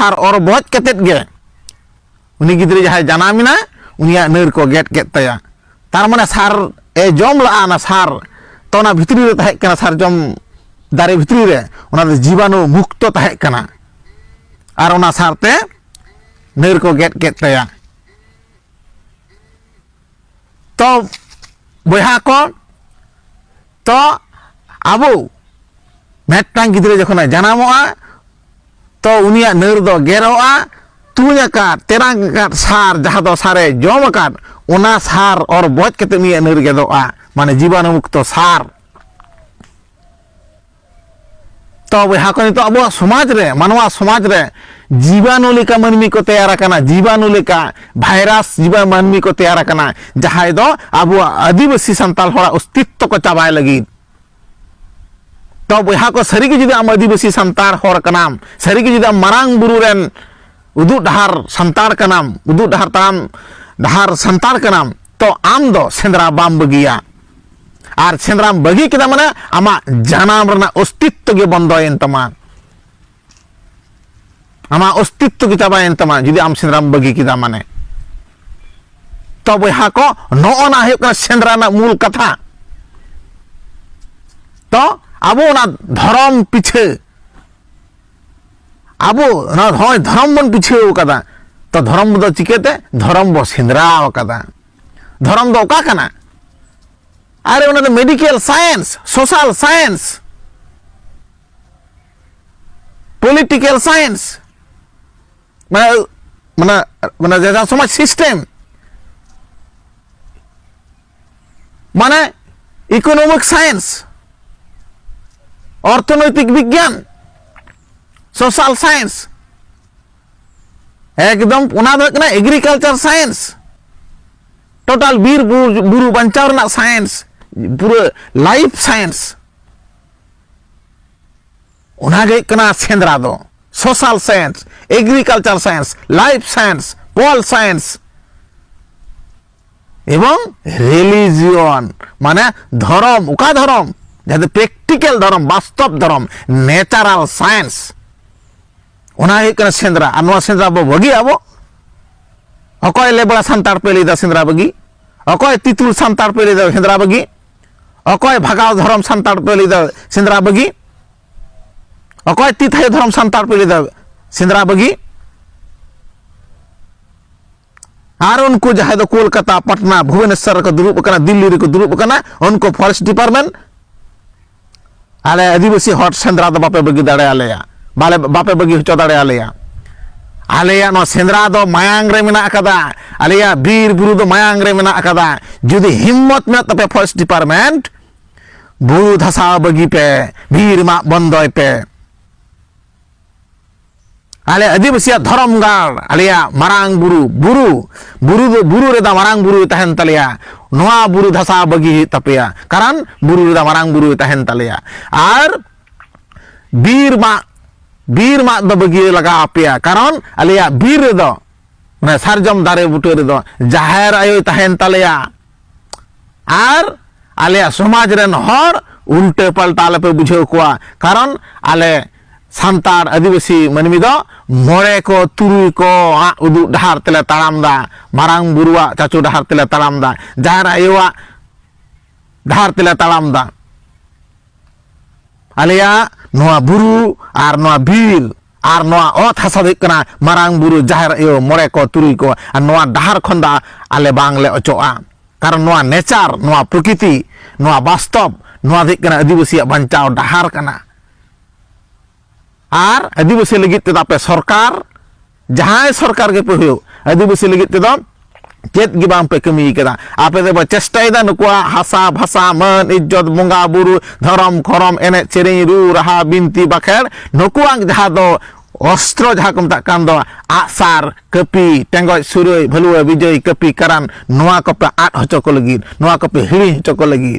सार और बज कतेत गे उनी गिद्रे जहां जानामिना उनिया नर को गेट केत ताया तार माने सार ए जम ला ना सार तो ना भितरी रे ताहे कना सार जम दारे भितरी रे ओना दो जीवाणु मुक्त ताहे कना आर ओना सारते नर को गेट केत ताया तो बहा को तो आबो मेटटांग गिद्रे जखन जानामोआ तो उनिया नर दो गेरोआ तुnya kat terang kat sar jahat do sare jom kat ona sar or boj kete mi nir gedoa mane jibanu mukto sar to beha ko nito abo samaj re manwa samaj re जीवाणु लेका मानमी को तैयार करना जीवाणु लेका virus जीवा मानमी को तैयार करना जहां दो अब आदिवासी संताल होड़ा अस्तित्व को चाबाय लगी तो बहा को सरी के जुदी आम आदिवासी संतार होर कनाम सरी के जुदी आम मारांग बुरु रेन उदु डहार संतार कनाम उदु डहार ताम डहार संतार कनाम तो आम दो सेंद्रा बाम बगिया आर सेंद्रा बगी केदा माने आमा जानाम रना अस्तित्व गे बंदोयेन तमा आमा अस्तित्व की चाबायेन तमा जुदी आम सेंद्रा बगी केदा माने तो बहा को नोना हुयुग कना सेंद्रा ना मूल कथा तो आबो ना धर्म पीछे आबो ना होय धर्म बन पीछे कदा तो धर्म दो चिकेते धर्म बो सेंद्रा कदा धर्म दो का कना अरे उना तो medical science social science political science माने जैसा समाज सिस्टम माने इकोनॉमिक साइंस अर्थनैतिक विज्ञान सोशल साइंस एकदम उना दो कना एग्रीकल्चर साइंस टोटल बीर बुरु बंचाव ना साइंस पूरा लाइफ साइंस उना गे कना सेंद्रा दो social science agriculture science life science pol science एवं रिलीजियन माने धर्म उका धर्म जहां प्रैक्टिकल धर्म वास्तव धर्म नेचुरल साइंस उना हे कना सेंद्रा अनवा सेंद्रा बो बगी आबो अकय लेबड़ा संतार पेली दा सेंद्रा बगी अकय तितुल संतार पेली दा सेंद्रा बगी अकय भागाव धर्म संतार पेली दा सेंद्रा बगी अकय तिथाय धर्म संतार पेली दा सेंद्रा बगी आर उनको जहां दो कोलकाता पटना भुवनेश्वर को दुरुब कना दिल्ली को दुरुब कना उनको फॉरेस्ट डिपार्टमेंट आले आदिवासी हॉट सेंद्रा दो बापे बगी दाड़े आलेया बाले बापे बगी हचो दाड़े आलेया आलेया नो सेंद्रा दो मायांग रे मेना कदा आलेया बीर बुरु दो मायांग रे मेना कदा जुदी हिम्मत में तपे फॉरेस्ट डिपार्टमेंट बुरु धसा बगी पे बीर मा बंदोय पे आले आदिवासी धर्मगार आलिया मारांग बुरु बुरु बुरु दो बुरु रे दा मारांग बुरु तहन तलिया नोआ बुरु धसा बगी तपिया कारण बुरु रे दा मारांग बुरु तहन तलिया आर बीर मा दो बगी लगा आपिया कारण आलिया बीर रे दो माने सारजम दारे बुटे रे दो जाहेर आयो तहन तलिया आर आलिया समाज रेन हर उल्टे पलटा लेपे बुझेव कोआ कारण आले संतार आदिवासी मनमी दो मोड़े को तुरुई को उदु डहार तेले ताड़ाम दा मारांग बुरुआ चाचू डहार तेले ताड़ाम दा जाहर आयुआ डहार तेले ताड़ाम दा आलिया नोआ बुरु आर नोआ बीर आर नोआ ओत हासा दे कना मारांग बुरु जाहर आयो मोड़े को तुरुई को आर नोआ डहार खंदा आले बांगले अचोआ कारण नोआ नेचर नोआ प्रकृति नोआ वास्तव नोआ दे कना आदिवासी बंचाव डहार कना आर आदिवासी लगित ते आपे सरकार जहां सरकार के पे आदिवासी लगित ते चेत गे बाम पे कमी केदा आपे दे चेष्टायदा नुकुआ हासा भाषा मन इज्जत बंगा बुरु धर्म खरम एने चेरें रू रहा बिनती बाखेर नुकुआ जहां दो अस्त्र जहां को मता कान दो आसार कपी टेंगoj सुरई भलुआ विजय कपी करान नोआ को पे आट हचो को लगी नोआ को पे हिड़ी हचो को लगी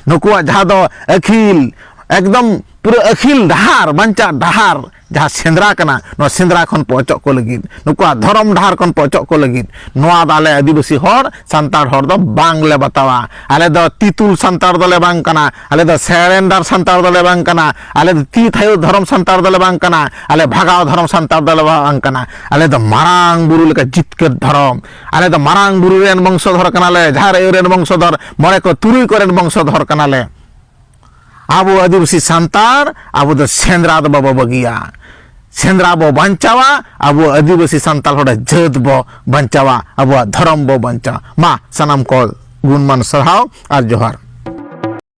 नुकुआ जहां दो अखिल एकदम पूरा अखिल डहार बंचा डहार जहाँ सेंद्रा कना नो सेंद्रा खन पहुंचो को लगिद नुकुआ धर्म डहार खन पहुंचो को लगिद नोआ दाले आदिवासी हर संतार हर दो बांगले बतावा आले दो तितुल संतार दले बांग कना आले दो सेरेंडर संतार दले बांग कना आले दो ती थायो धर्म संतार दले बांग कना आले भागाव धर्म संतार दले बांग कना आले दो मारांग बुरु लेका जितकर धर्म आले दो मारांग बुरु रेन वंशधर कनाले झार रेन वंशधर मरे को तुरुई को रेन वंशधर कनाले आबो आदिवासी संतार आबो दो सेंद्रा दो बाबा बगिया सेंद्रा बो बंचावा आबो आदिवासी संताल होड़ा जत बो बंचावा आबो धर्म बो बंचा मा सनम को गुणमान सरहाव और जोहार।